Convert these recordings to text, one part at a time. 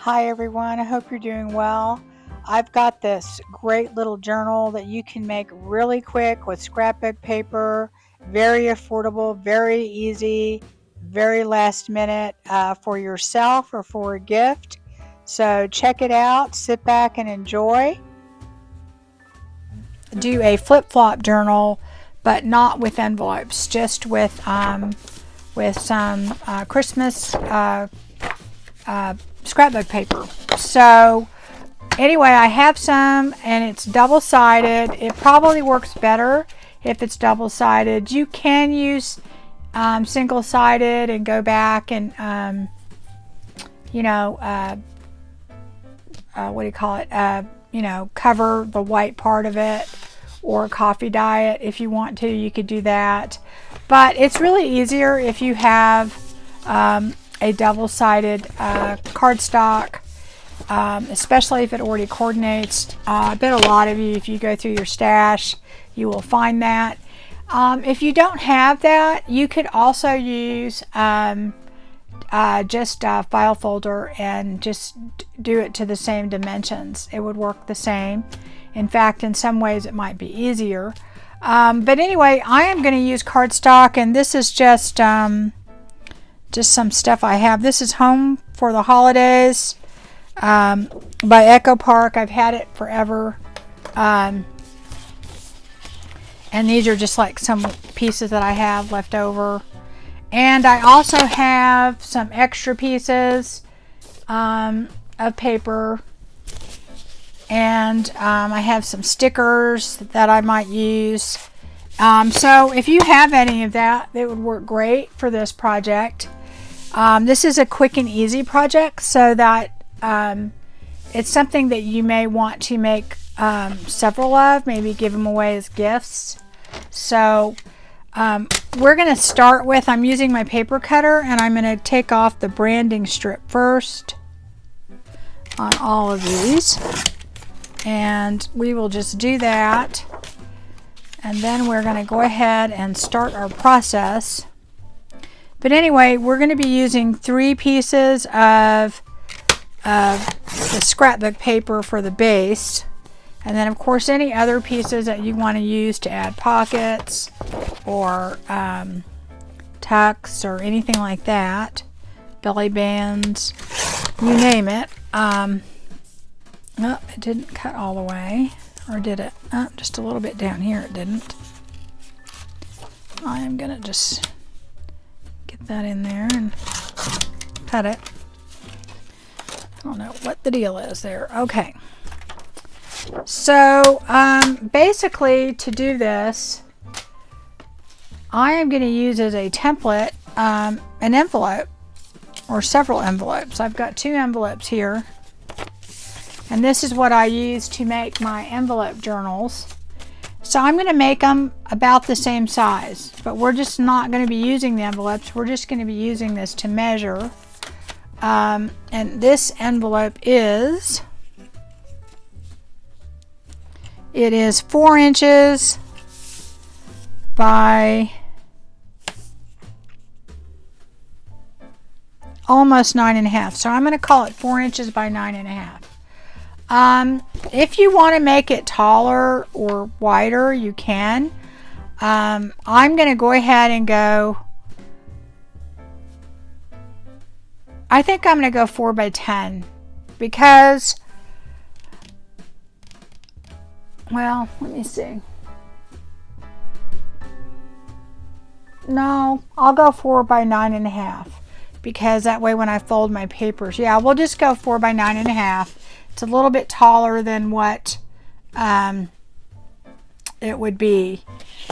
Hi everyone, I hope you're doing well. I've got this great little journal that you can make really quick with scrapbook paper, very affordable, very easy, very last minute for yourself or for a gift. So check it out, sit back and enjoy. Do a flip-flop journal, but not with envelopes, just with some Christmas scrapbook paper. So anyway, I have some and it's double-sided. It probably works better if it's double-sided. You can use single-sided and go back and what do you call it, cover the white part of it, or coffee dye it if you want to. You could do that, but it's really easier if you have a double-sided cardstock, especially if it already coordinates. I bet a lot of you, if you go through your stash, you will find that. If you don't have that, you could also use just a file folder and just do it to the same dimensions. It would work the same. In fact, in some ways it might be easier. But anyway, I am going to use cardstock, and this is just some stuff I have. This is Home for the Holidays by Echo Park. I've had it forever. And these are just like some pieces that I have left over. And I also have some extra pieces of paper. And I have some stickers that I might use. So if you have any of that, it would work great for this project. This is a quick and easy project, so that it's something that you may want to make several of, maybe give them away as gifts. So we're going to start with, I'm using my paper cutter, and I'm going to take off the branding strip first on all of these. And we will just do that. And then we're going to go ahead and start our process. But anyway, we're going to be using 3 pieces of the scrapbook paper for the base. And then, of course, any other pieces that you want to use to add pockets or tucks or anything like that. Belly bands, you name it. Oh, it didn't cut all the way. Or did it? Oh, just a little bit down here it didn't. I am going to just get that in there and cut it. I don't know what the deal is there. Okay. So basically, to do this, I am going to use as a template an envelope or several envelopes. I've got 2 envelopes here, and this is what I use to make my envelope journals. So I'm going to make them about the same size, but we're just not going to be using the envelopes. We're just going to be using this to measure. And this envelope is 4 inches by almost 9.5. So I'm going to call it 4 inches by 9.5. If you want to make it taller or wider, you can. I'm going to go ahead and go, I think I'm going to go 4 by 10 because, well, let me see. No, I'll go 4 by 9.5 because that way when I fold my papers, yeah, we'll just go 4 by 9.5. It's a little bit taller than what it would be.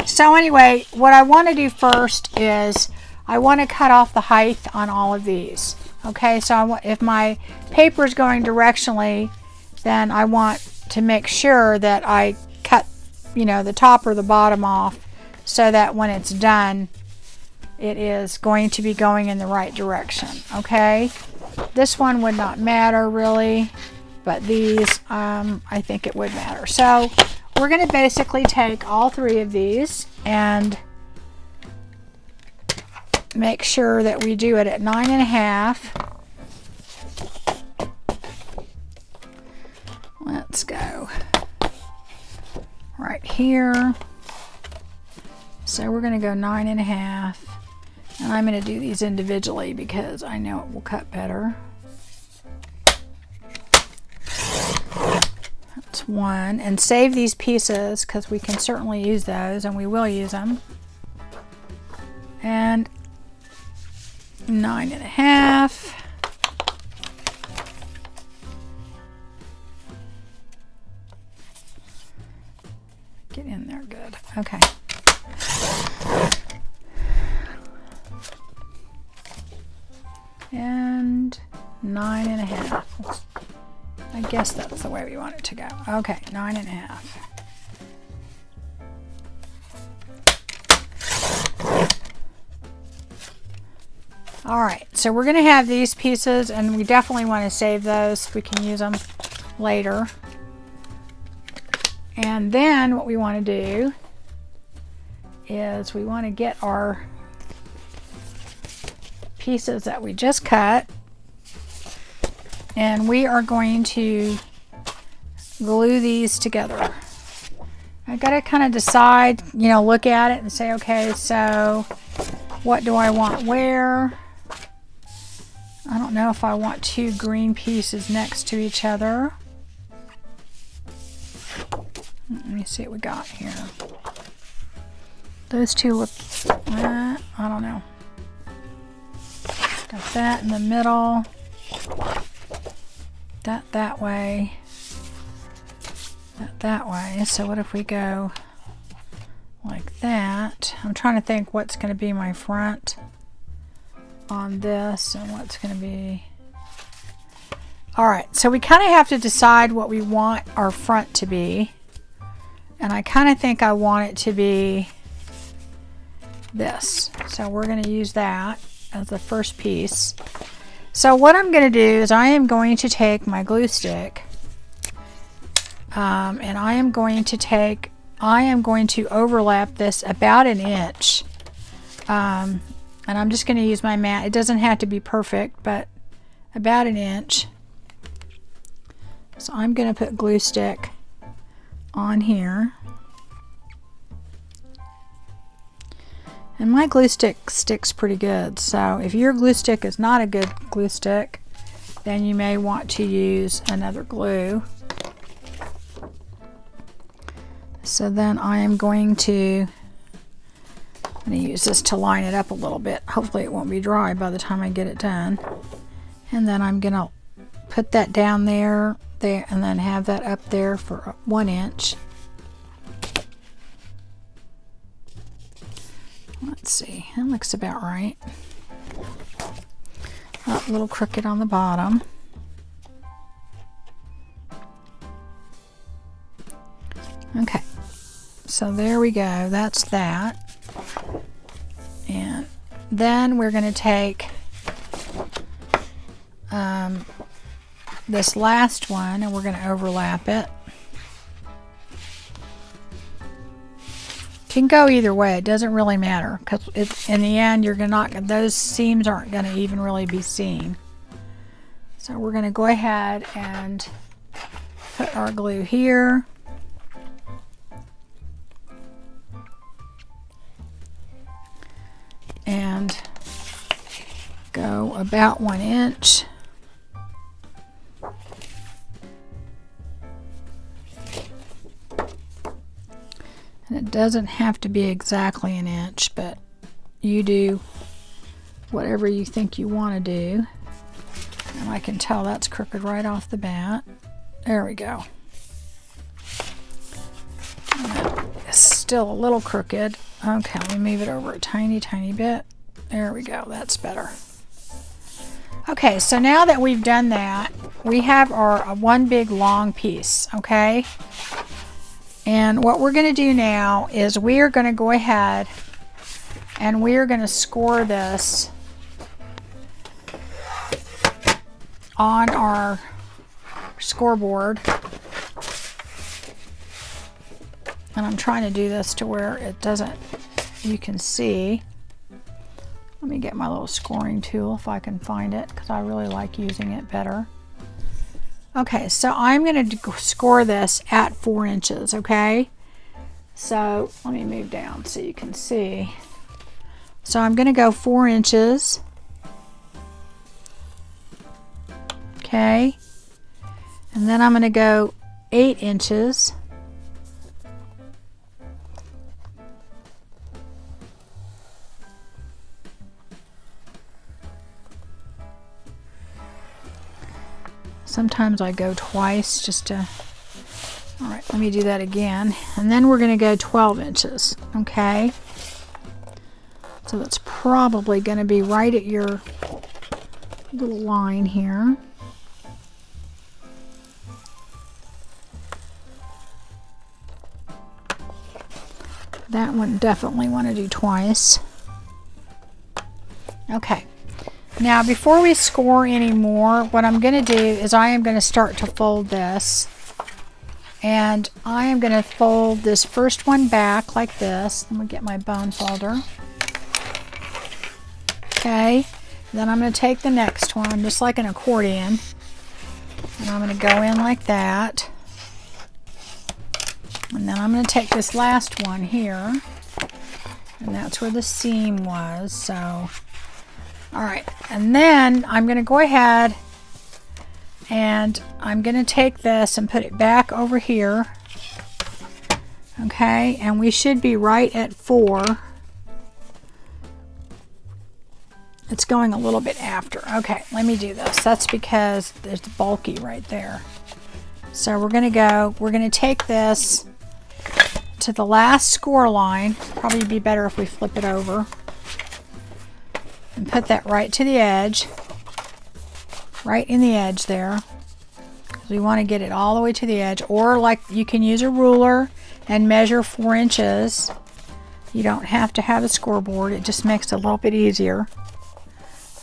So anyway, what I want to do first is I want to cut off the height on all of these. Okay, so if my paper is going directionally, then I want to make sure that I cut, the top or the bottom off so that when it's done, it is going to be going in the right direction. Okay, this one would not matter really, but these, I think it would matter. So we're going to basically take all 3 of these and make sure that we do it at 9.5. let's go right here. So we're going to go 9.5, and I'm going to do these individually because I know it will cut better. That's 1, and save these pieces because we can certainly use those, and we will use them. And 9.5. Get in there good. Okay. And 9.5. I guess that's the way we want it to go. Okay, 9.5. All right, so we're going to have these pieces, and we definitely want to save those. We can use them later. And then what we want to do is we want to get our pieces that we just cut, and we are going to glue these together. I got to kind of decide, you know, look at it and say, okay, so what do I want where? I don't know if I want 2 green pieces next to each other. Let me see what we got here. Those 2 look, I don't know. Got that in the middle. That way. That way. So what if we go like that? I'm trying to think what's going to be my front on this and what's going to be. Alright, so we kind of have to decide what we want our front to be. And I kind of think I want it to be this. So we're going to use that as the first piece. So what I'm going to do is I am going to take my glue stick and I am going to overlap this about 1 inch. And I'm just going to use my mat. It doesn't have to be perfect, but about 1 inch. So I'm going to put glue stick on here. And my glue stick sticks pretty good. So if your glue stick is not a good glue stick, then you may want to use another glue. So then I am going to use this to line it up a little bit. Hopefully it won't be dry by the time I get it done. And then I'm going to put that down there, and then have that up there for 1 inch. Let's see, that looks about right. Oh, a little crooked on the bottom. Okay, so there we go, that's that. And then we're going to take this last one and we're going to overlap it. Can go either way, it doesn't really matter, because in the end those seams aren't going to even really be seen. So we're going to go ahead and put our glue here. And go about 1 inch. And it doesn't have to be exactly 1 inch, but you do whatever you think you want to do. And I can tell that's crooked right off the bat. There we go. It's still a little crooked. Okay, let me move it over a tiny bit. There we go, that's better. Okay, so now that we've done that, we have our one big long piece, okay? And what we're going to do now is we are going to go ahead and we are going to score this on our scoreboard. And I'm trying to do this to where it doesn't, you can see. Let me get my little scoring tool if I can find it, because I really like using it better. Okay, so I'm going to score this at 4 inches, okay? So let me move down so you can see. So I'm going to go 4 inches. Okay. And then I'm going to go 8 inches. Sometimes I go twice just to, all right, let me do that again. And then we're going to go 12 inches, okay? So that's probably going to be right at your little line here. That one definitely want to do twice. Okay. Now, before we score any more, what I'm going to do is I am going to start to fold this. And I am going to fold this first one back like this. Let me get my bone folder. Okay. Then I'm going to take the next one, just like an accordion. And I'm going to go in like that. And then I'm going to take this last one here. And that's where the seam was. So... all right, and then I'm going to go ahead and I'm going to take this and put it back over here. Okay, and we should be right at 4. It's going a little bit after. Okay, let me do this. That's because it's bulky right there. So we're going to take this to the last score line. Probably be better if we flip it over. And put that right to the edge, right in the edge there. We want to get it all the way to the edge, or like you can use a ruler and measure 4 inches. You don't have to have a scoreboard, it just makes it a little bit easier.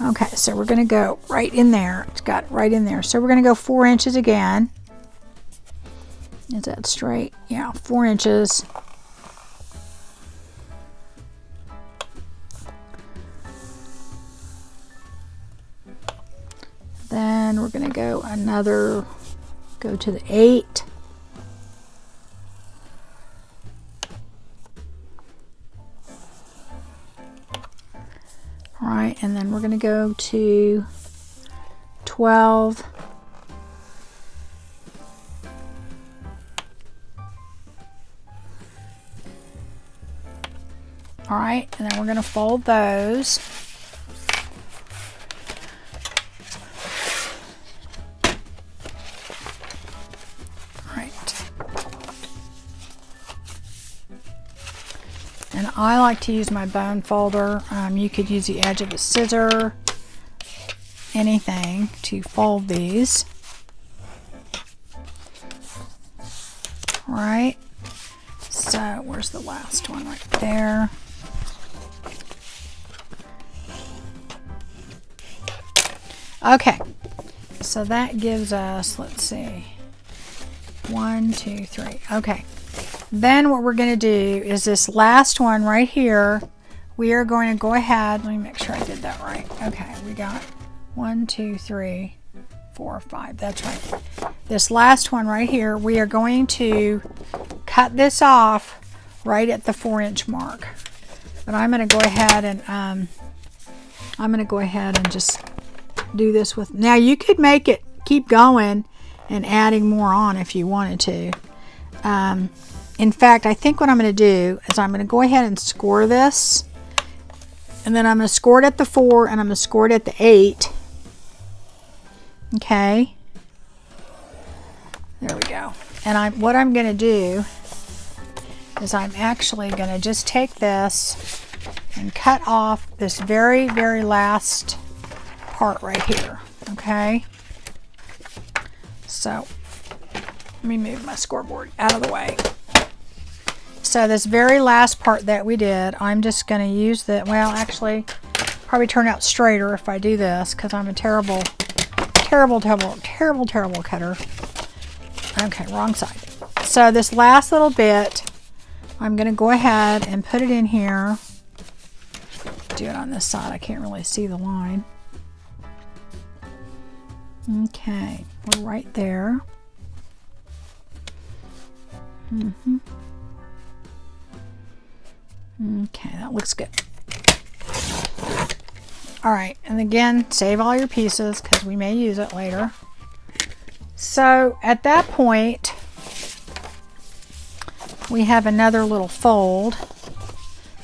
Okay, so we're going to go right in there. It's got right in there. So we're going to go 4 inches again. Is that straight? Yeah, 4 inches. Then we're going to go go to the 8. All right, and then we're going to go to 12. All right, and then we're going to fold those. And I like to use my bone folder. You could use the edge of a scissor, anything to fold these. All right, so where's the last one? Right there. Okay, so that gives us, let's see, 1, 2, 3. Okay. Then what we're going to do is this last one right here, we are going to go ahead, let me make sure I did that right. Okay, we got 1, 2, 3, 4, 5, that's right. This last one right here, we are going to cut this off right at the 4-inch mark. But I'm going to go ahead and just do this with, now you could make it keep going and adding more on if you wanted to. In fact, I think what I'm going to do is I'm going to go ahead and score this. And then I'm going to score it at the 4 and I'm going to score it at the 8. Okay. There we go. And what I'm going to do is I'm actually going to just take this and cut off this very, very last part right here. Okay. So let me move my scoreboard out of the way. So this very last part that we did, I'm just going to use the, well, actually, probably turn out straighter if I do this because I'm a terrible cutter. Okay, wrong side. So this last little bit, I'm going to go ahead and put it in here. Do it on this side. I can't really see the line. Okay, we're right there. Okay, that looks good. All right, and again, save all your pieces because we may use it later. So at that point, we have another little fold.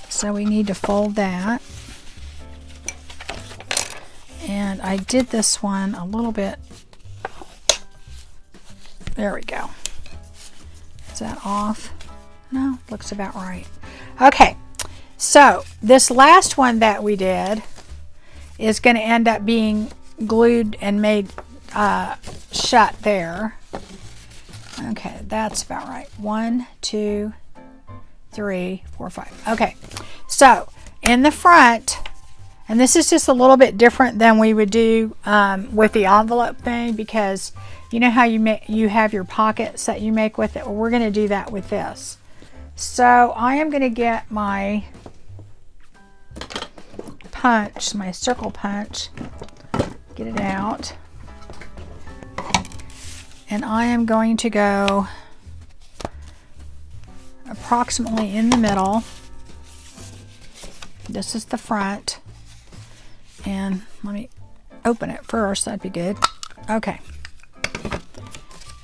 So we need to fold that. And I did this one a little bit. There we go. Is that off? No, looks about right. Okay, so this last one that we did is going to end up being glued and made shut there. Okay, that's about right. 1, 2, 3, 4, 5. Okay, so in the front, and this is just a little bit different than we would do with the envelope thing, because you know how you have your pockets that you make with it. Well, we're going to do that with this. So I am going to get my punch, my circle punch, get it out, and I am going to go approximately in the middle. This is the front, and let me open it first, that'd be good. Okay,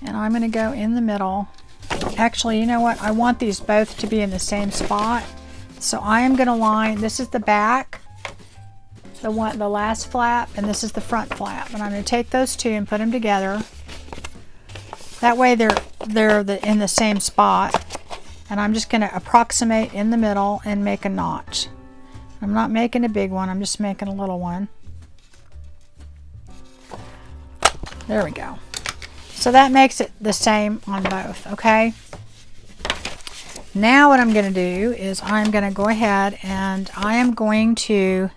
and I'm going to go in the middle. Actually, you know what, I want these both to be in the same spot, so I am going to line, this is the back, the last flap, and this is the front flap, and I'm going to take those two and put them together. That way they're in the same spot, and I'm just going to approximate in the middle and make a notch. I'm not making a big one, I'm just making a little one. There we go. So that makes it the same on both, okay? Now what I'm going to do is I'm going to go ahead and I am going to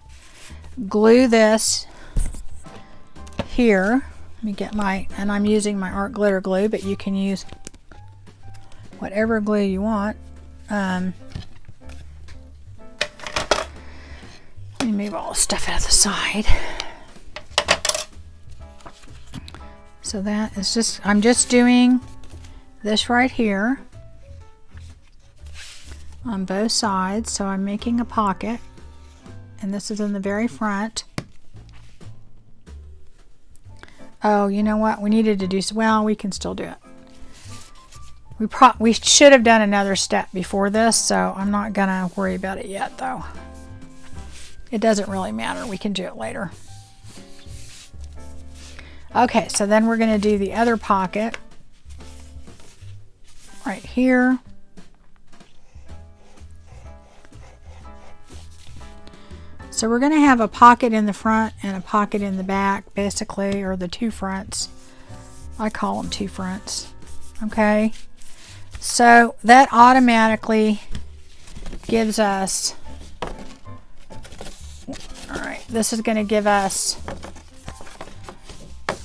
glue this here. Let me get my, and I'm using my art glitter glue, but you can use whatever glue you want. Let me move all the stuff out of the side. So that is just, I'm just doing this right here on both sides. So I'm making a pocket, and this is in the very front. Oh, you know what? We needed to do, well, we can still do it. We should have done another step before this, so I'm not gonna worry about it yet though. It doesn't really matter, we can do it later. Okay, so then we're gonna do the other pocket right here. So we're going to have a pocket in the front and a pocket in the back, basically, or the two fronts. I call them two fronts. Okay, so that automatically gives us, all right, this is going to give us,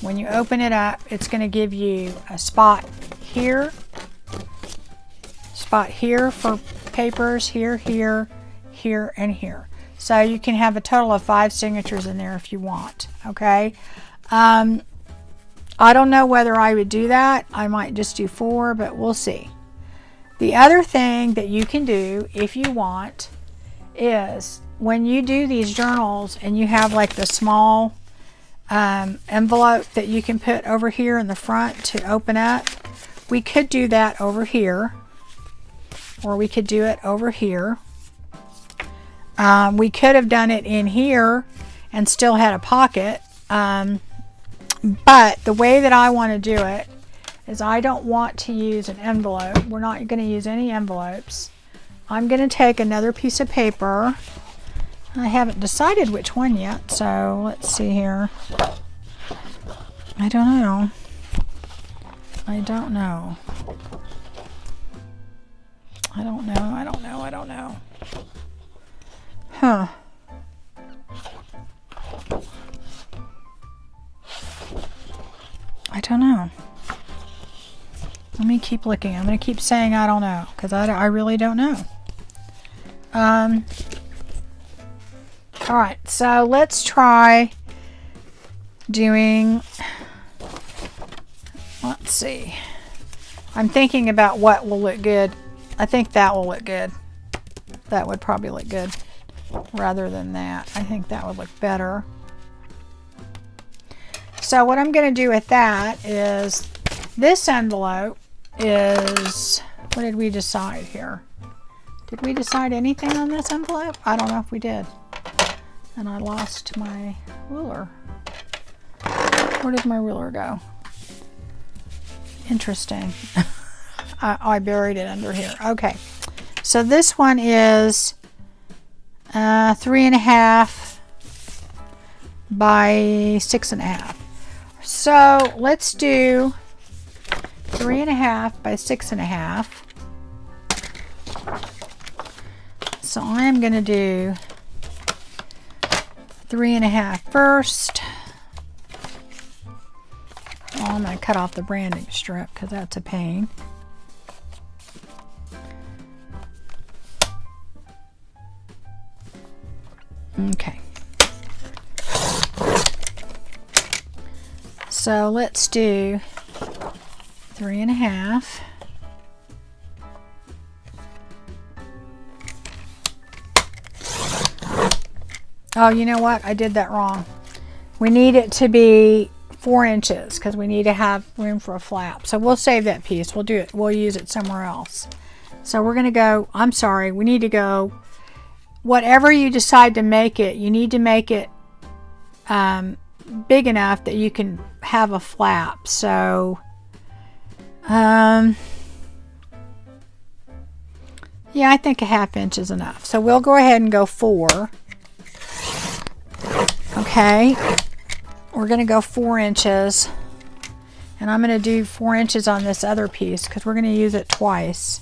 when you open it up, it's going to give you a spot here for papers, here, here, here, and here. So you can have a total of 5 signatures in there if you want, okay? I don't know whether I would do that. I might just do 4, but we'll see. The other thing that you can do if you want is when you do these journals and you have like the small envelope that you can put over here in the front to open up, we could do that over here, or we could do it over here. We could have done it in here and still had a pocket, but the way that I want to do it is I don't want to use an envelope. We're not going to use any envelopes. I'm going to take another piece of paper. I haven't decided which one yet, so let's see here. I don't know. I don't know. I don't know. I don't know. I don't know. Huh. I don't know. Let me keep looking. I'm going to keep saying I don't know, because I really don't know. Alright, so let's try doing let's see. I'm thinking about what will look good. I think that will look good. That would probably look good rather than that. I think that would look better. So what I'm going to do with that is this envelope is, what did we decide here? Did we decide anything on this envelope? I don't know if we did. And I lost my ruler. Where did my ruler go? Interesting. I buried it under here. Okay. So this one is 3.5 by 6.5. So let's do 3.5 by 6.5. So I'm going to do 3.5 first. Well, I'm going to cut off the branding strip because that's a pain. Okay. So let's do 3.5. Oh, you know what? I did that wrong. We need it to be 4 inches because we need to have room for a flap. So we'll save that piece. We'll do it. We'll use it somewhere else. So we're going to go, I'm sorry, we need to go, whatever you decide to make it, you need to make it big enough that you can have a flap. So, yeah, I think 1/2 inch is enough. So we'll go ahead and go 4. Okay, we're going to go 4 inches, and I'm going to do 4 inches on this other piece because we're going to use it twice.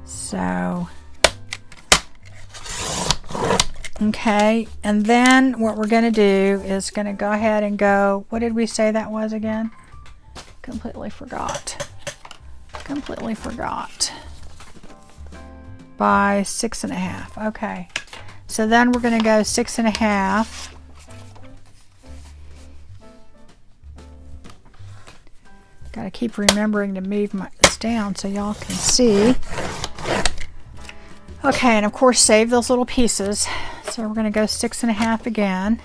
So, okay, and then what we're going to do is going to go ahead and go, what did we say that was again? Completely forgot. Completely forgot. By 6.5. Okay. So then we're going to go 6.5. Got to keep remembering to move this down so y'all can see. Okay, and of course save those little pieces. So we're going to go 6.5 again.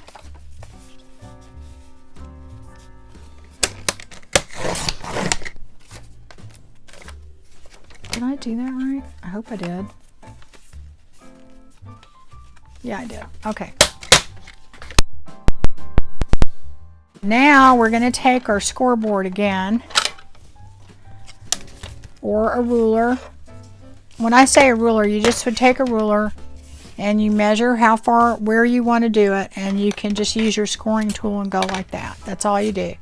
Did I do that right? I hope I did. Yeah, I did. Okay. Now we're going to take our scoreboard again, or a ruler. When I say a ruler, you just would take a ruler and you measure how far, where you want to do it, and you can just use your scoring tool and go like that. That's all you do.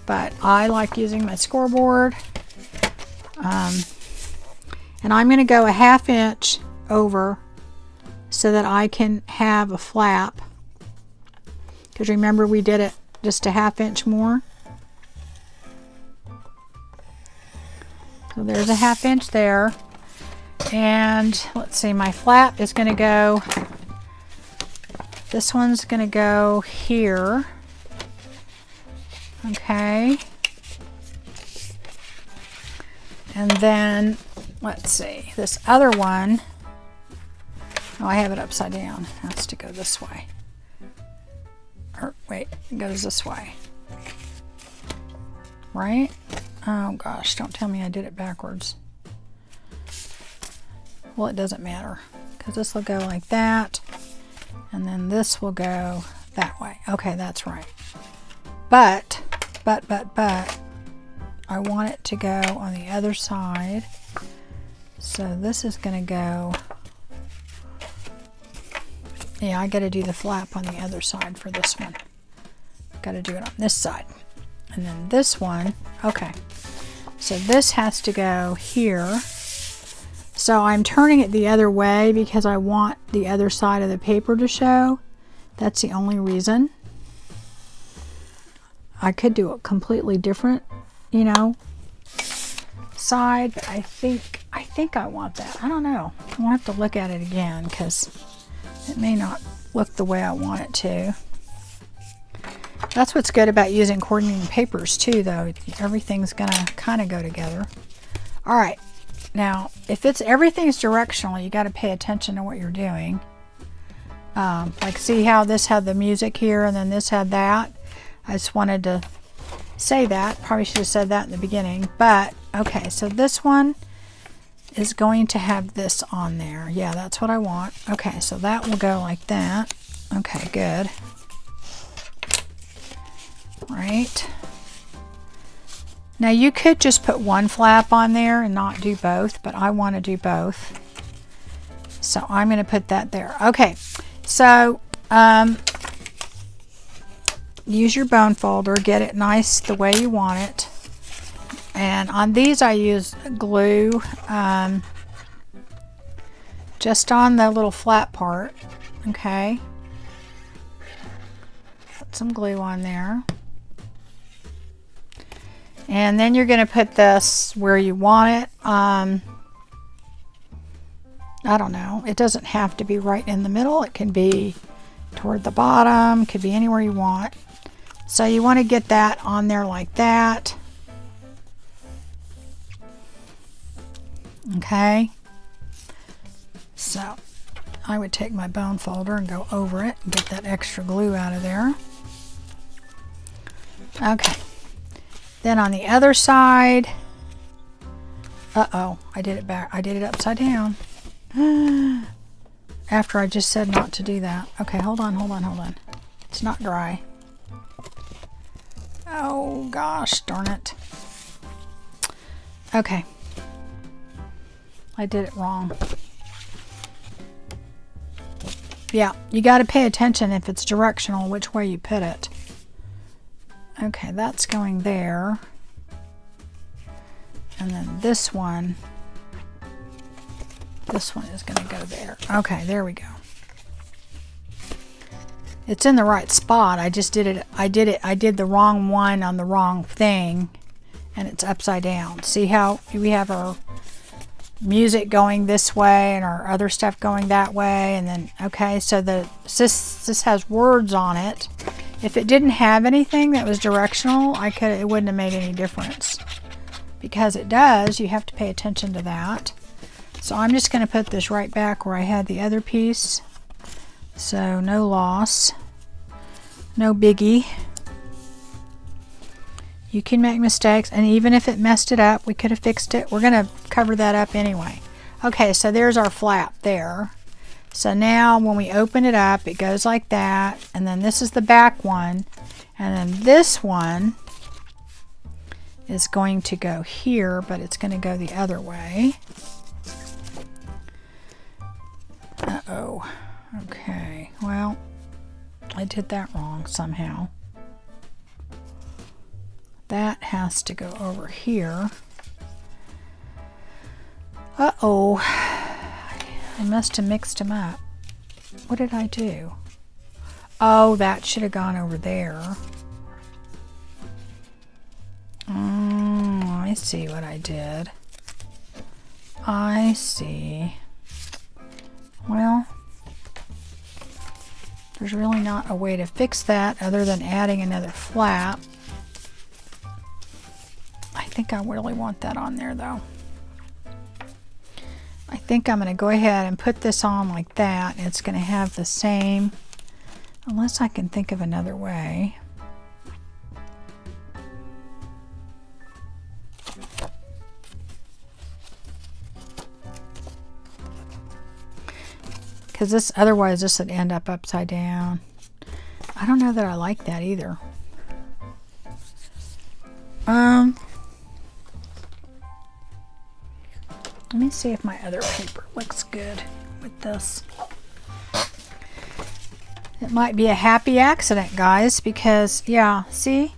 But I like using my scoreboard. And I'm going to go 1/2 inch over so that I can have a flap, because remember we did it just 1/2 inch more. So there's 1/2 inch there, and let's see, my flap is going to go, this one's going to go here. Okay, and then let's see, this other one, oh, I have it upside down. It has to go this way. Or wait, it goes this way. Right? Oh gosh, don't tell me I did it backwards. Well, it doesn't matter, because this will go like that, and then this will go that way. Okay, that's right. But, I want it to go on the other side. So this is going to go, yeah, I got to do the flap on the other side for this one. Got to do it on this side. And then this one, okay. So this has to go here. So I'm turning it the other way because I want the other side of the paper to show. That's the only reason. I could do a completely different, you know, side, but I think I want that. I don't know. I'll have to look at it again because it may not look the way I want it to. That's what's good about using coordinating papers too, though. Everything's gonna kind of go together. All right, now if everything's directional, you got to pay attention to what you're doing. Like see how this had the music here and then this had that. I just wanted to say that. Probably should have said that in the beginning, but okay, so this one is going to have this on there. Yeah, that's what I want. Okay, so that will go like that. Okay, good. Right. Now you could just put one flap on there and not do both, but I want to do both. So I'm going to put that there. Okay, so use your bone folder, get it nice the way you want it. And on these I use glue just on the little flat part. Okay. Put some glue on there. And then you're going to put this where you want it. I don't know. It doesn't have to be right in the middle. It can be toward the bottom. It could be anywhere you want. So you want to get that on there like that. Okay. So I would take my bone folder and go over it and get that extra glue out of there. Okay. Then on the other side, uh-oh, I did it back. I did it upside down. After I just said not to do that. Okay, hold on. It's not dry. Oh gosh, darn it. Okay. I did it wrong. Yeah, you got to pay attention if it's directional, which way you put it. Okay, that's going there. And then this one is going to go there. Okay, there we go. It's in the right spot. I just did it. I did the wrong one on the wrong thing, and it's upside down. See how we have our music going this way and our other stuff going that way, and then okay, so this has words on it. If it didn't have anything that was directional, it wouldn't have made any difference. Because it does, you have to pay attention to that. So I'm just going to put this right back where I had the other piece. So no loss, no biggie. You can make mistakes, and even if it messed it up, we could have fixed it. We're going to cover that up anyway. Okay, so there's our flap there. So now when we open it up, it goes like that, and then this is the back one, and then this one is going to go here, but it's going to go the other way. Uh-oh. Okay, well, I did that wrong somehow. That has to go over here. Uh-oh. I must have mixed them up. What did I do? Oh, that should have gone over there. I see what I did. I see. Well, there's really not a way to fix that other than adding another flap. I think I really want that on there though. I think I'm going to go ahead and put this on like that. It's going to have the same, unless I can think of another way. Because otherwise this would end up upside down. I don't know that I like that either. Let me see if my other paper looks good with this. It might be a happy accident, guys, because yeah, see?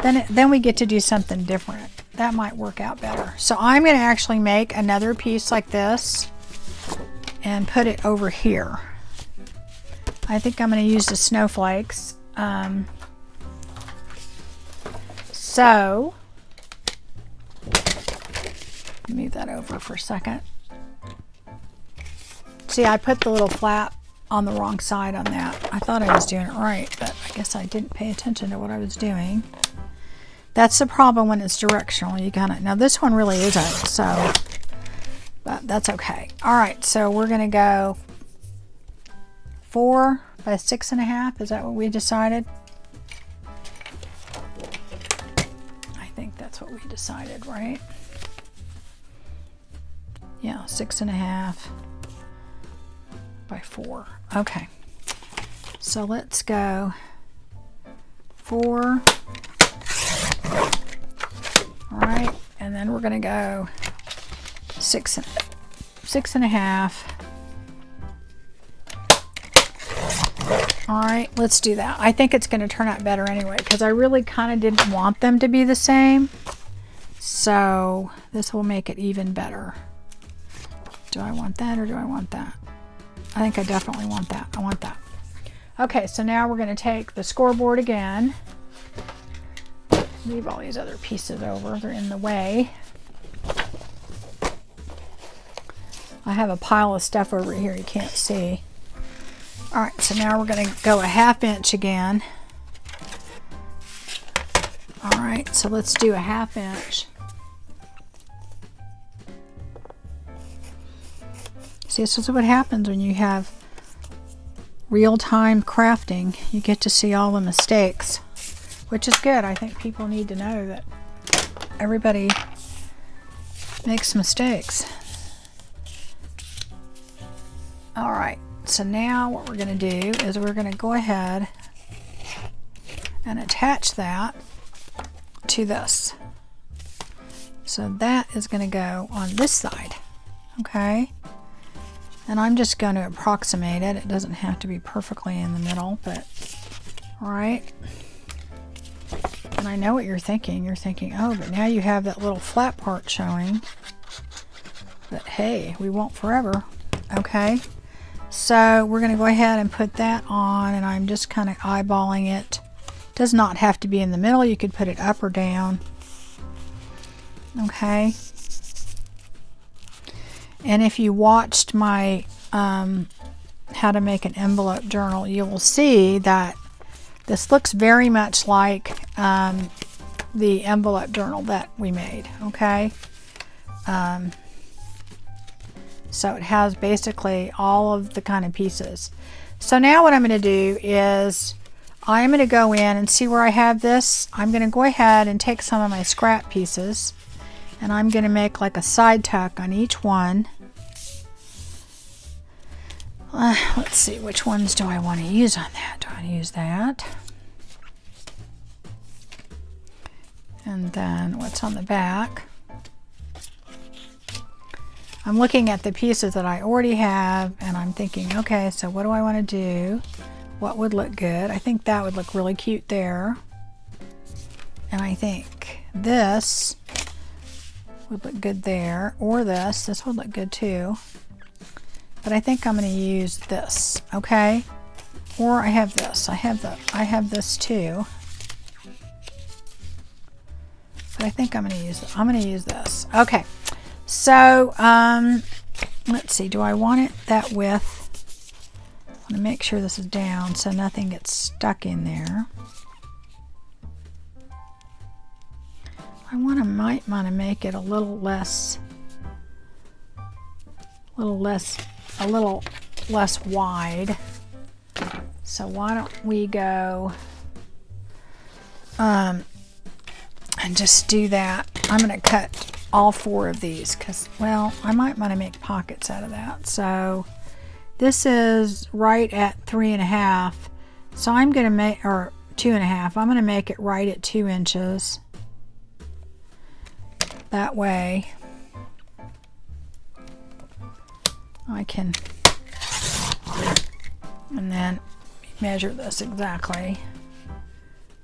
Then we get to do something different. That might work out better. So I'm going to actually make another piece like this and put it over here. I think I'm going to use the snowflakes. So move that over for a second. See, I put the little flap on the wrong side on that. I thought I was doing it right, but I guess I didn't pay attention to what I was doing. That's the problem when it's directional. You gotta, now this one really isn't, so, but that's okay. All right, so we're gonna go 4 by 6.5. Is that what we decided? I think that's what we decided, right? Yeah, 6.5 by 4. Okay, so let's go 4. All right, and then we're going to go 6.5. All right, let's do that. I think it's going to turn out better anyway, because I really kind of didn't want them to be the same. So this will make it even better. Do I want that or do I want that? I think I definitely want that. I want that. Okay, so now we're going to take the scoreboard again. Leave all these other pieces over. They're in the way. I have a pile of stuff over here you can't see. All right, so now we're going to go a 1/2 inch again. All right, so let's do a 1/2 inch. See, this is what happens when you have real-time crafting. You get to see all the mistakes, which is good. I think people need to know that everybody makes mistakes. All right, so now what we're going to do is we're going to go ahead and attach that to this. So that is going to go on this side, okay? And I'm just going to approximate it. It doesn't have to be perfectly in the middle, but all right. And I know what you're thinking. You're thinking, oh, but now you have that little flat part showing. But hey, we won't forever, okay? So we're going to go ahead and put that on, and I'm just kind of eyeballing it. Does not have to be in the middle. You could put it up or down, okay? And if you watched my how to make an envelope journal, you will see that this looks very much like the envelope journal that we made, okay? So it has basically all of the kind of pieces. So now what I'm going to do is I'm going to go in and see where I have this. I'm going to go ahead and take some of my scrap pieces, and I'm going to make like a side tuck on each one. Let's see, which ones do I want to use on that? Do I want to use that? And then what's on the back? I'm looking at the pieces that I already have, and I'm thinking, okay, so what do I want to do? What would look good? I think that would look really cute there. And I think this would look good there, or this would look good too. But I think I'm going to use this, okay? Or I have this. I have this too. But I think I'm going to use this. Okay. So, let's see. Do I want it that width? I want to make sure this is down so nothing gets stuck in there. Might want to make it a little less wide. So why don't we go and just do that. I'm going to cut all 4 of these because, well, I might want to make pockets out of that. So this is right at 3.5. So I'm going to make, or 2.5. I'm going to make it right at 2 inches. That way I can, and then measure this exactly.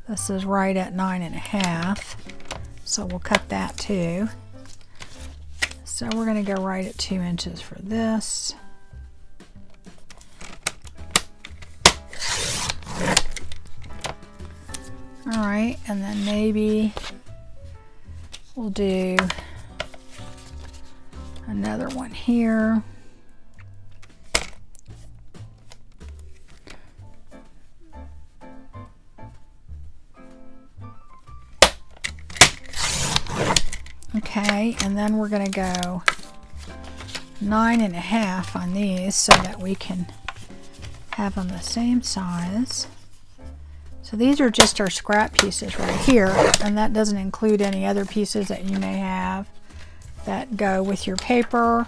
This is right at 9.5, so we'll cut that too. So we're going to go right at 2 inches for this. All right, and then maybe we'll do another one here. Okay, and then we're going to go 9.5 on these so that we can have them the same size. So these are just our scrap pieces right here, and that doesn't include any other pieces that you may have that go with your paper.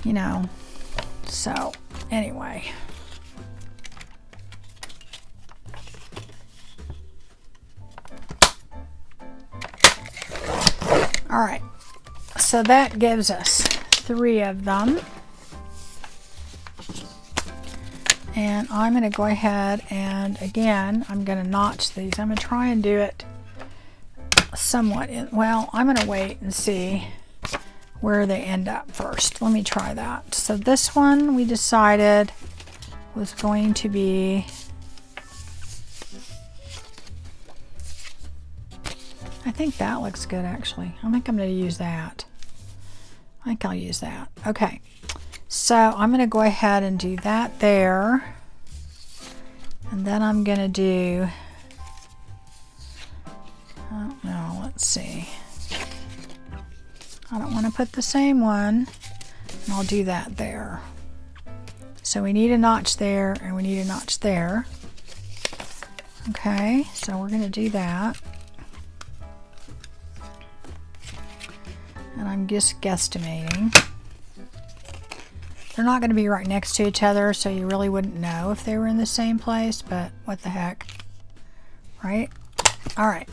You know, so anyway. All right, so that gives us 3 of them. And I'm going to go ahead and, again, I'm going to notch these. I'm going to try and do it somewhat well, I'm going to wait and see where they end up first. Let me try that. So this one we decided was going to be, I think that looks good actually. I think I'm going to use that. I think I'll use that. Okay. So I'm going to go ahead and do that there. And then I'm going to do, oh no, let's see. I don't want to put the same one. And I'll do that there. So we need a notch there and we need a notch there. Okay, so we're going to do that. And I'm just guesstimating. They're not going to be right next to each other, so you really wouldn't know if they were in the same place, but what the heck, right? All right,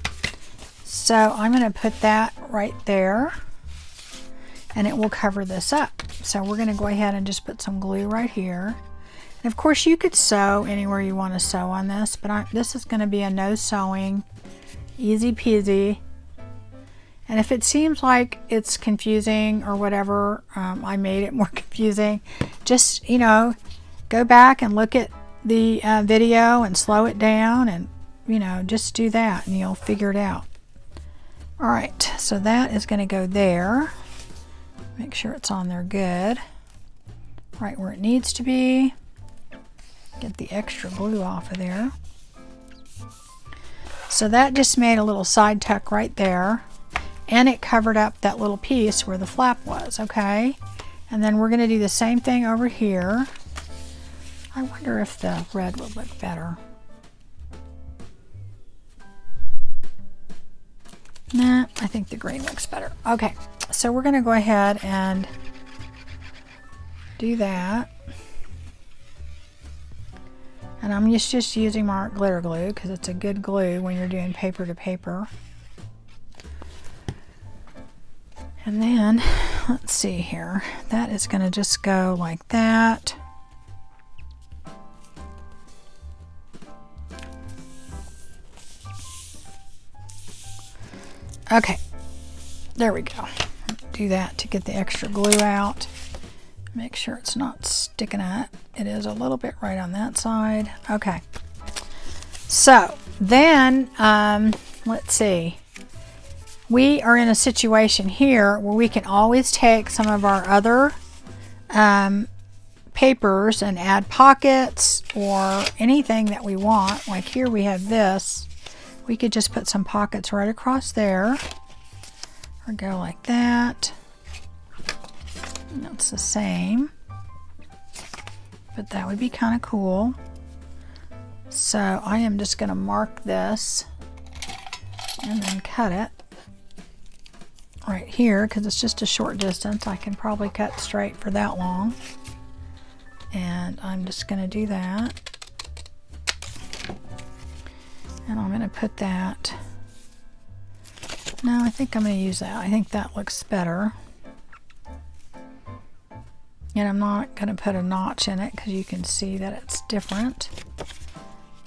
so I'm going to put that right there, and it will cover this up. So we're going to go ahead and just put some glue right here. And of course, you could sew anywhere you want to sew on this, but this is going to be a no sewing, easy peasy. And if it seems like it's confusing or whatever, I made it more confusing, just, you know, go back and look at the video and slow it down and, you know, just do that and you'll figure it out. All right, so that is going to go there. Make sure it's on there good, right where it needs to be. Get the extra glue off of there. So that just made a little side tuck right there. And it covered up that little piece where the flap was, okay? And then we're going to do the same thing over here. I wonder if the red would look better. Nah, I think the green looks better. Okay, so we're going to go ahead and do that. And I'm just using my glitter glue because it's a good glue when you're doing paper to paper. And then, let's see here, that is going to just go like that. Okay, there we go. Do that to get the extra glue out. Make sure it's not sticking out. It is a little bit right on that side. Okay, so then, let's see. We are in a situation here where we can always take some of our other papers and add pockets or anything that we want. Like here we have this. We could just put some pockets right across there or go like that. And that's the same, but that would be kind of cool. So I am just going to mark this and then cut it right here because it's just a short distance. I can probably cut straight for that long, and I'm just going to do that, and I'm going to put that. No, I think I'm going to use that. I think that looks better, and I'm not going to put a notch in it because you can see that it's different.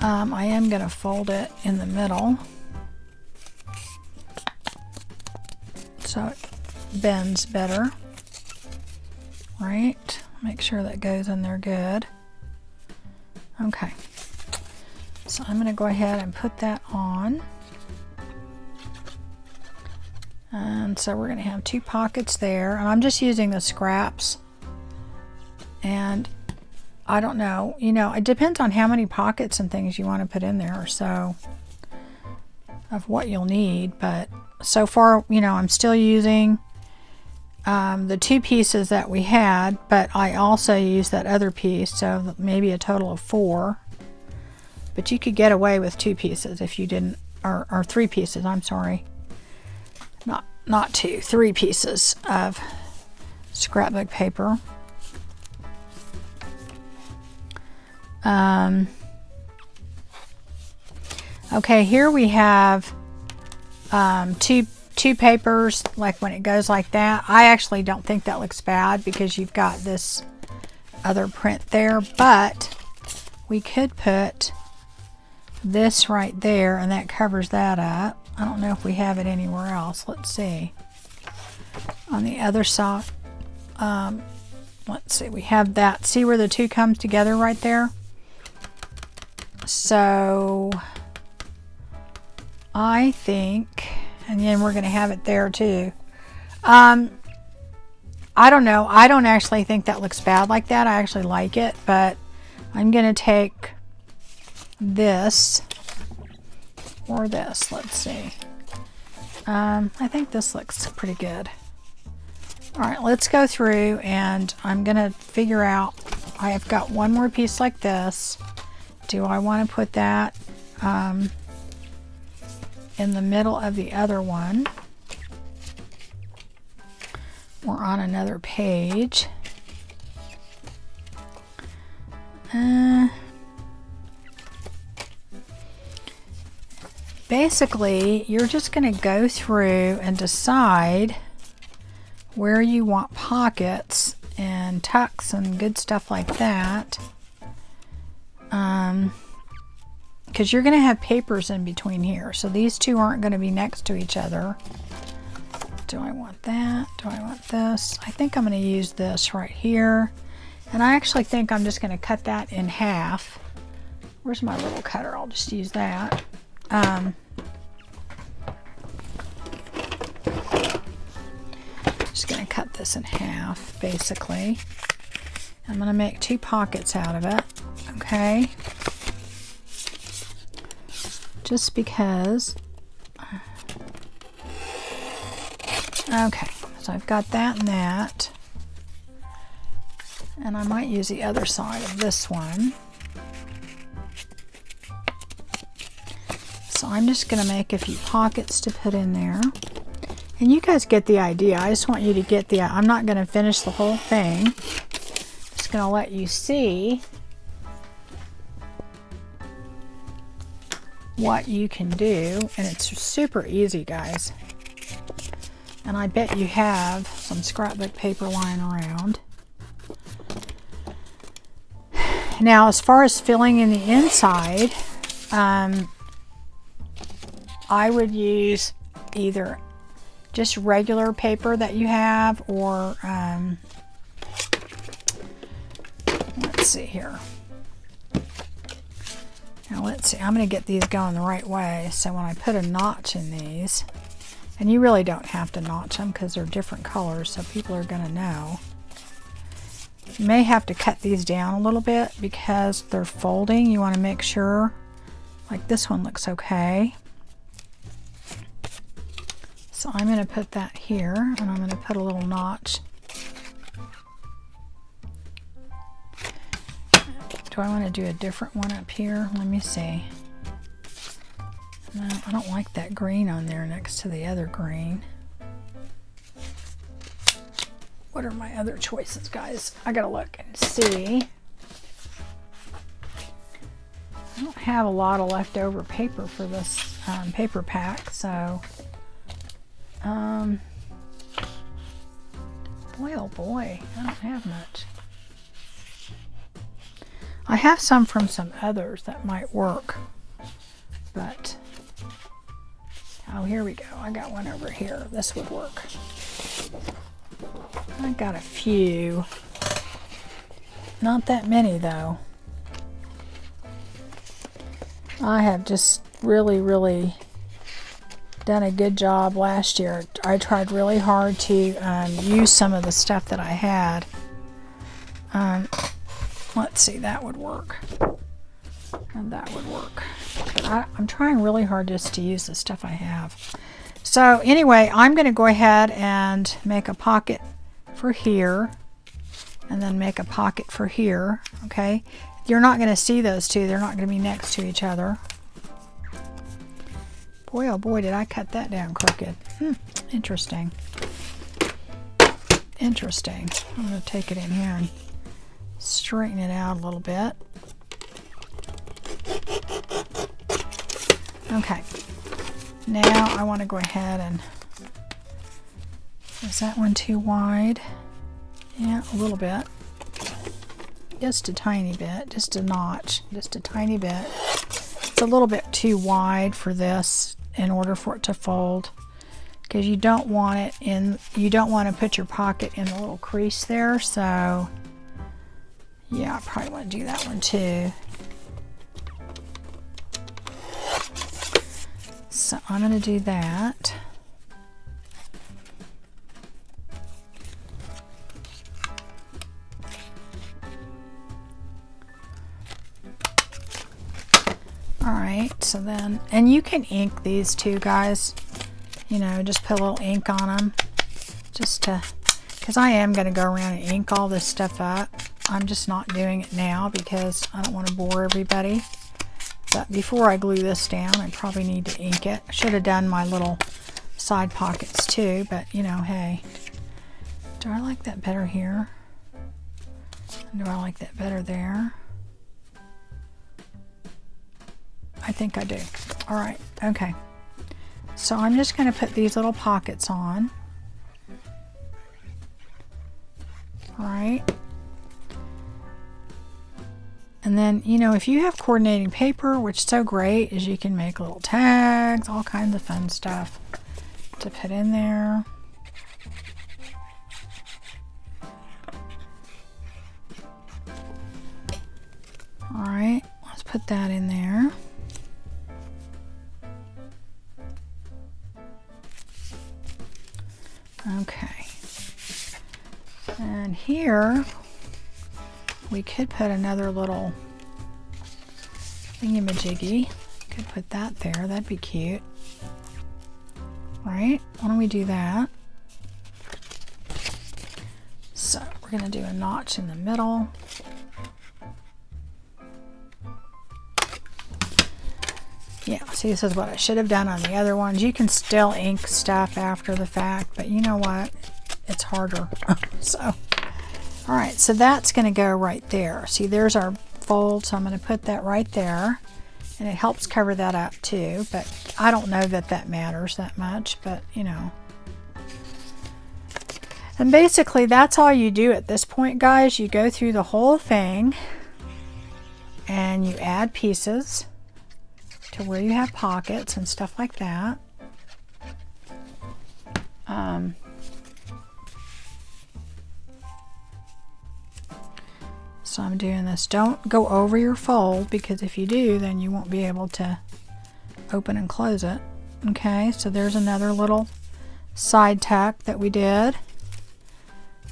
I am going to fold it in the middle so it bends better, right? Make sure that goes in there good. Okay, so I'm going to go ahead and put that on. And so we're going to have 2 pockets there, and I'm just using the scraps. And I don't know, you know, it depends on how many pockets and things you want to put in there. So of what you'll need, but so far, you know, I'm still using the 2 pieces that we had, but I also used that other piece, so maybe a total of 4. But you could get away with 2 pieces if you didn't, or 3 pieces, I'm sorry. Not 2, 3 pieces of scrapbook paper. Okay, here we have two papers, like when it goes like that. I actually don't think that looks bad because you've got this other print there, but we could put this right there and that covers that up. I don't know if we have it anywhere else. Let's see. On the other side, let's see, we have that. See where the 2 comes together right there? So I think, and then we're going to have it there too. I don't know. I don't actually think that looks bad like that. I actually like it, but I'm going to take this or this. Let's see. I think this looks pretty good. All right, let's go through and I'm going to figure out, I have got one more piece like this. Do I want to put that in the middle of the other one or on another page? Basically, you're just going to go through and decide where you want pockets and tucks and good stuff like that. Because you're going to have papers in between here. So these 2 aren't going to be next to each other. Do I want that? Do I want this? I think I'm going to use this right here. And I actually think I'm just going to cut that in half. Where's my little cutter? I'll just use that. Just going to cut this in half, basically. I'm going to make 2 pockets out of it. Okay. Just because. Okay, so I've got that and that. And I might use the other side of this one. So I'm just going to make a few pockets to put in there. And you guys get the idea. I just want you to get the, I'm not going to finish the whole thing. Just going to let you see what you can do, and it's super easy, guys. And I bet you have some scrapbook paper lying around. Now, as far as filling in the inside, I would use either just regular paper that you have, or let's see here. Now let's see, I'm going to get these going the right way, so when I put a notch in these, and you really don't have to notch them because they're different colors, so people are going to know. You may have to cut these down a little bit because they're folding. You want to make sure, like this one looks okay. So I'm going to put that here, and I'm going to put a little notch. Do I want to do a different one up here? Let me see. No, I don't like that green on there next to the other green. What are my other choices, guys? I gotta look and see. I don't have a lot of leftover paper for this paper pack, so boy oh boy, I don't have much. I have some from some others that might work, but oh, here we go. I got one over here. This would work. I got a few. Not that many though. I have just really done a good job last year. I tried really hard to use some of the stuff that I had. Let's see, that would work. And that would work. But I'm trying really hard just to use the stuff I have. So anyway, I'm going to go ahead and make a pocket for here. And then make a pocket for here. Okay. You're not going to see those two. They're not going to be next to each other. Boy, oh boy, did I cut that down crooked. Interesting. Interesting. I'm going to take it in here and straighten it out a little bit. Okay. Now I want to go ahead and... Is that one too wide? Yeah, a little bit. Just a tiny bit. Just a notch. Just a tiny bit. It's a little bit too wide for this in order for it to fold, because you don't want it in, you don't want to put your pocket in the little crease there. So yeah, I probably want to do that one too. So I'm going to do that. Alright, so then, and you can ink these too, guys. You know, just put a little ink on them. Just to, because I am going to go around and ink all this stuff up. I'm just not doing it now because I don't want to bore everybody. But before I glue this down, I probably need to ink it. I should have done my little side pockets too, but you know, hey. Do I like that better here? Do I like that better there? I think I do. All right, okay. So I'm just going to put these little pockets on. All right. And then, you know, if you have coordinating paper, which is so great, is you can make little tags, all kinds of fun stuff to put in there. All right, let's put that in there. Okay, and here we could put another little thingamajiggy. Could put that there, that'd be cute. Right, why don't we do that? So we're going to do a notch in the middle. Yeah, see, this is what I should have done on the other ones. You can still ink stuff after the fact, but you know what? It's harder. So, all right, so that's going to go right there. See, there's our fold, so I'm going to put that right there. And it helps cover that up too, but I don't know that that matters that much, but you know. And basically, that's all you do at this point, guys. You go through the whole thing and you add pieces to where you have pockets and stuff like that. So I'm doing this. Don't go over your fold, because if you do, then you won't be able to open and close it. Okay, so there's another little side tuck that we did.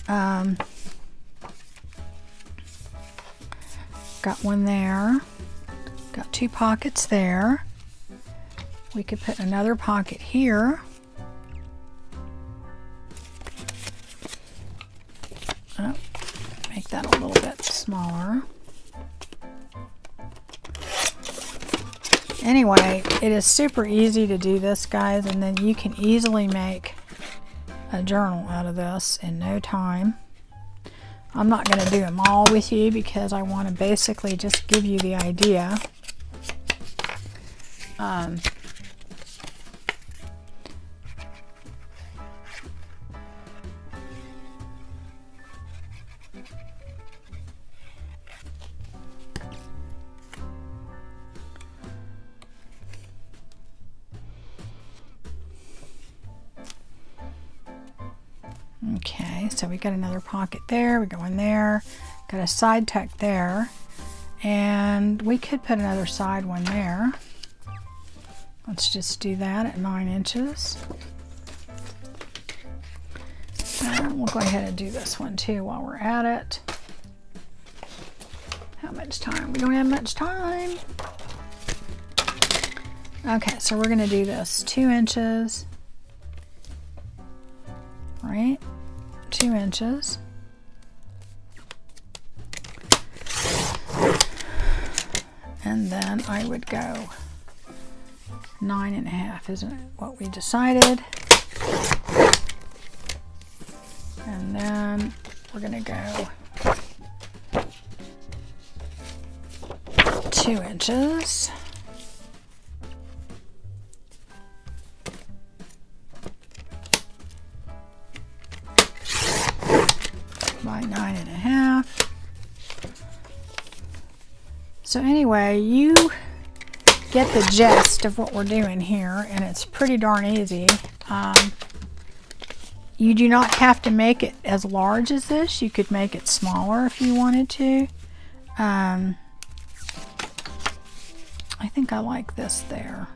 Got one there. Got two pockets there. We could put another pocket here. Oh, make that a little bit smaller. Anyway, it is super easy to do this, guys, and then you can easily make a journal out of this in no time. I'm not going to do them all with you because I want to basically just give you the idea. Okay, so we got another pocket there, we go in there, got a side tuck there, and we could put another side one there. Let's just do that at 9 inches. And we'll go ahead and do this one too while we're at it. How much time? We don't have much time. Okay, so we're going to do this 2 inches, right? 2 inches. And then I would go 9.5, isn't it what we decided? And then we're going to go 2 inches. By 9.5. So anyway, you get the gist of what we're doing here, and it's pretty darn easy. You do not have to make it as large as this. You could make it smaller if you wanted to. I think I like this there.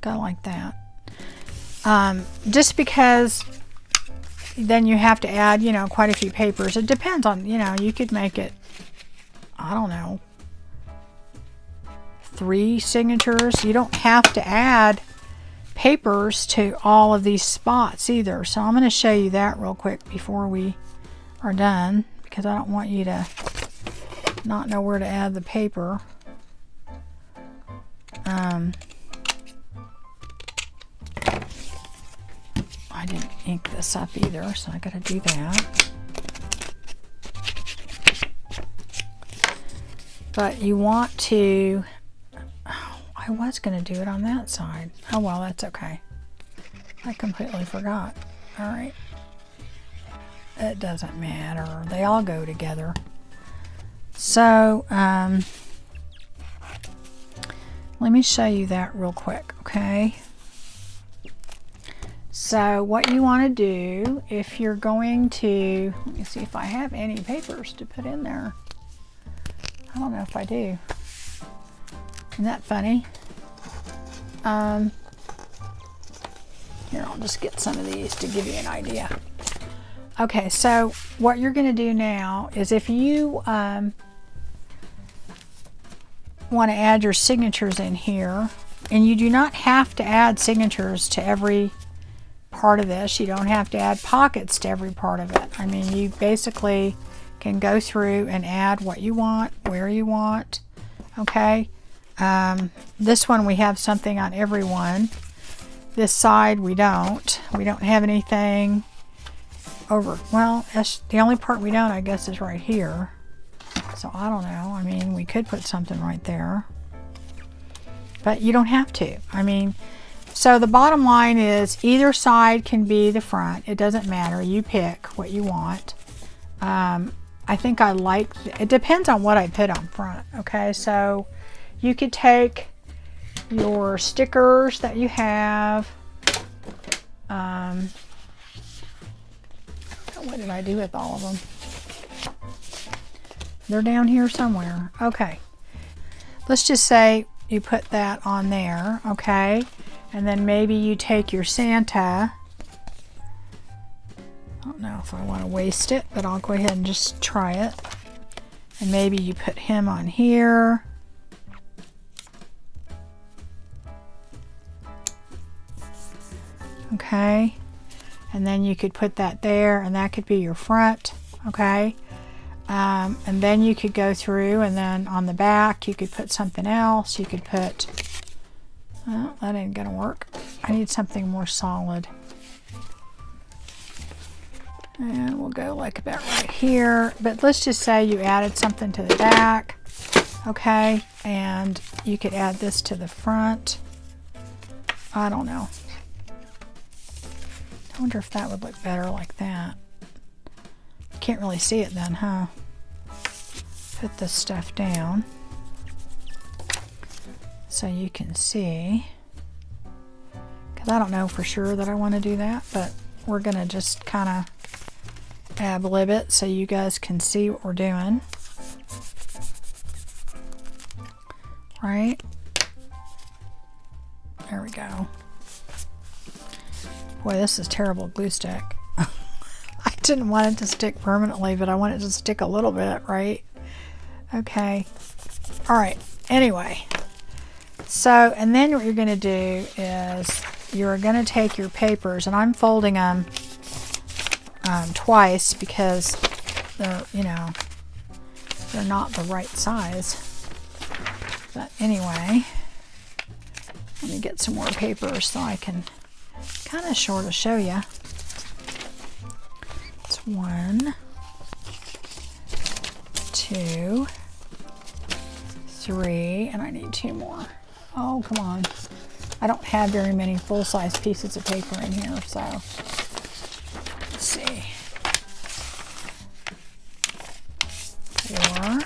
I like that. Just because then you have to add, you know, quite a few papers. It depends on, you know, you could make it, I don't know, 3 signatures. You don't have to add papers to all of these spots either. So I'm going to show you that real quick before we are done, because I don't want you to not know where to add the paper. I didn't ink this up either, so I got to do that. But you want to, oh, I was going to do it on that side. Oh well, that's okay. I completely forgot. All right. It doesn't matter. They all go together. So, let me show you that real quick, okay? So what you want to do, if you're going to, let me see if I have any papers to put in there. I don't know if I do. Isn't that funny? Here, I'll just get some of these to give you an idea. Okay, so what you're going to do now is if you want to add your signatures in here, and you do not have to add signatures to every part of this. You don't have to add pockets to every part of it. I mean, you basically can go through and add what you want, where you want. Okay. This one we have something on every one. This side we don't. We don't have anything over. Well, that's the only part we don't, I guess, is right here. So I don't know. I mean, we could put something right there, but you don't have to. I mean, so the bottom line is either side can be the front. It doesn't matter. You pick what you want. I think I like, it depends on what I put on front. Okay, so you could take your stickers that you have. What did I do with all of them? They're down here somewhere. Okay. Let's just say you put that on there, okay? And then maybe you take your Santa. I don't know if I want to waste it, but I'll go ahead and just try it. And maybe you put him on here. Okay. And then you could put that there, and that could be your front, okay? And then you could go through, and then on the back you could put something else. You could put, well, that ain't gonna work. I need something more solid. And we'll go like about right here. But let's just say you added something to the back, okay? And you could add this to the front. I don't know. I wonder if that would look better like that. You can't really see it then, huh? Put this stuff down so you can see. Because I don't know for sure that I want to do that, but we're going to just kind of ad-lib it so you guys can see what we're doing. Right? There we go. Boy, this is terrible glue stick. I didn't want it to stick permanently, but I want it to stick a little bit, right? Okay. All right. Anyway. So, and then what you're going to do is you're going to take your papers, and I'm folding them twice because they're, you know, they're not the right size. But anyway, let me get some more papers so I can kind of sort of show you. It's 1, 2, 3, and I need 2 more. Oh, come on. I don't have very many full-size pieces of paper in here, so let's see. 4.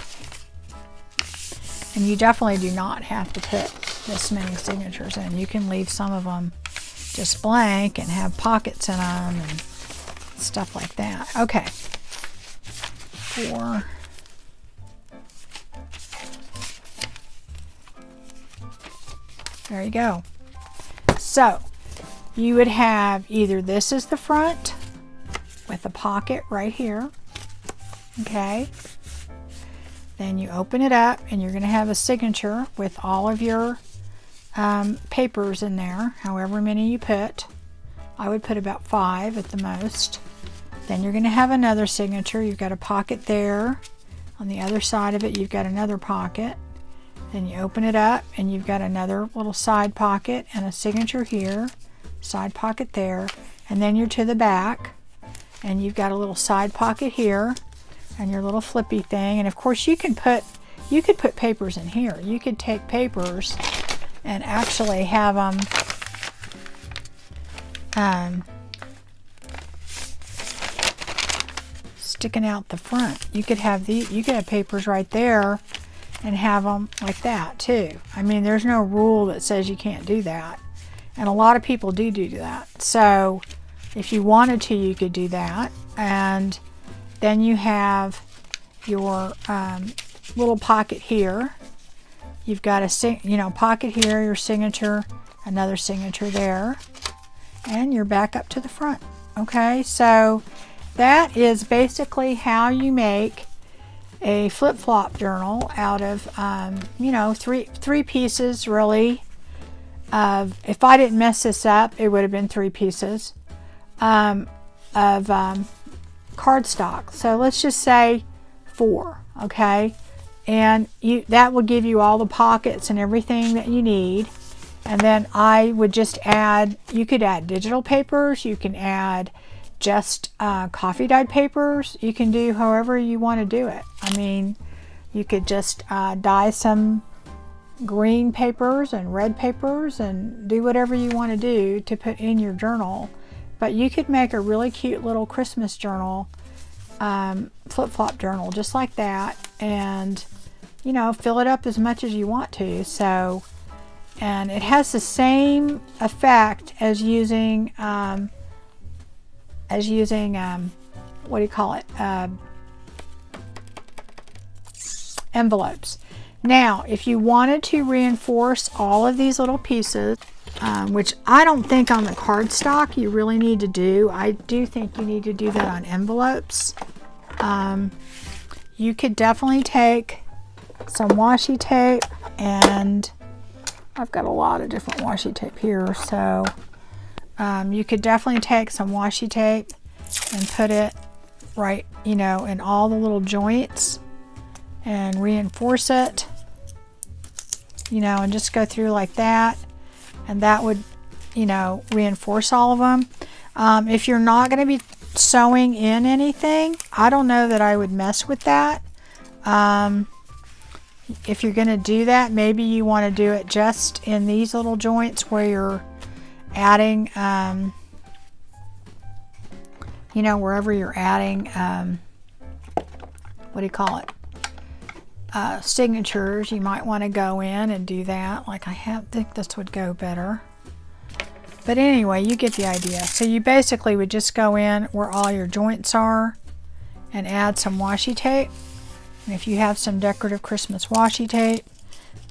And you definitely do not have to put this many signatures in. You can leave some of them just blank and have pockets in them and stuff like that. Okay. 4. There you go. So you would have either this is the front with a pocket right here. Okay. Then you open it up and you're going to have a signature with all of your papers in there, however many you put. I would put about 5 at the most. Then you're going to have another signature. You've got a pocket there. On the other side of it, you've got another pocket. Then you open it up and you've got another little side pocket and a signature here, side pocket there, and then you're to the back and you've got a little side pocket here and your little flippy thing. And of course you could put papers in here. You could take papers and actually have them sticking out the front. You could have papers right there and have them like that too. I mean, there's no rule that says you can't do that, and a lot of people do that. So if you wanted to, you could do that. And then you have your little pocket here. You've got a pocket here, your signature, another signature there, and you're back up to the front. Okay, so that is basically how you make a flip-flop journal out of three pieces really of, if I didn't mess this up, it would have been 3 pieces of cardstock. So let's just say 4, okay, and that will give you all the pockets and everything that you need. And then I would just add, you could add digital papers, you can add just coffee dyed papers. You can do however you want to do it. I mean, you could just dye some green papers and red papers and do whatever you want to do to put in your journal. But you could make a really cute little Christmas journal, flip-flop journal, just like that, and fill it up as much as you want to. So, and it has the same effect as using what do you call it, envelopes. Now if you wanted to reinforce all of these little pieces, which I don't think on the cardstock you really need to do, I do think you need to do that on envelopes. You could definitely take some washi tape, and I've got a lot of different washi tape here, so you could definitely take some washi tape and put it right, in all the little joints and reinforce it, and just go through like that, and that would, reinforce all of them. If you're not going to be sewing in anything, I don't know that I would mess with that. If you're going to do that, maybe you want to do it just in these little joints where you're adding, wherever you're adding, what do you call it? Signatures. You might want to go in and do that. Like I think this would go better. But anyway, you get the idea. So you basically would just go in where all your joints are and add some washi tape. And if you have some decorative Christmas washi tape,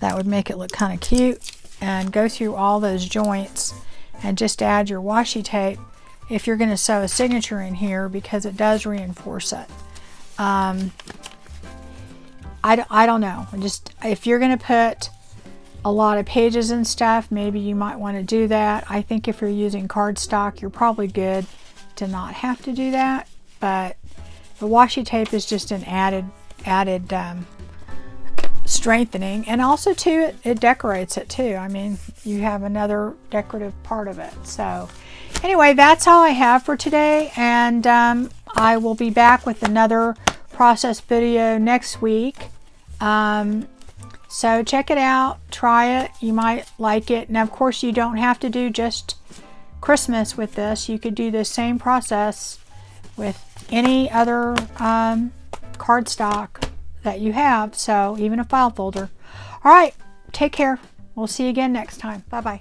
that would make it look kind of cute. And go through all those joints and just add your washi tape if you're going to sew a signature in here, because it does reinforce it. I don't know. Just if you're going to put a lot of pages and stuff, maybe you might want to do that. I think if you're using cardstock, you're probably good to not have to do that. But the washi tape is just an added strengthening, and also too it decorates it too. I mean, you have another decorative part of it. So anyway, that's all I have for today, and I will be back with another process video next week. So check it out, try it, you might like it. Now of course you don't have to do just Christmas with this. You could do the same process with any other cardstock that you have, so even a file folder. All right, take care. We'll see you again next time. Bye-bye.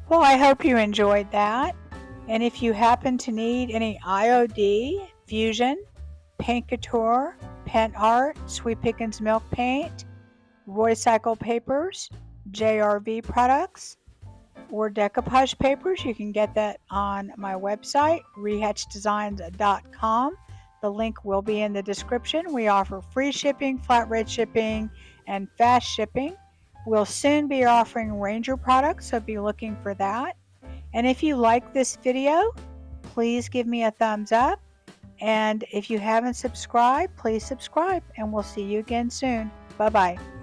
Well, I hope you enjoyed that. And if you happen to need any IOD, Fusion, Paint Couture, Pen Art, Sweet Pickins Milk Paint, Roycycle papers, JRV products, or decoupage papers, you can get that on my website, rehatchdesigns.com. The link will be in the description. We offer free shipping, flat rate shipping, and fast shipping. We'll soon be offering Ranger products, so be looking for that. And if you like this video, please give me a thumbs up. And if you haven't subscribed, please subscribe, and we'll see you again soon. Bye-bye.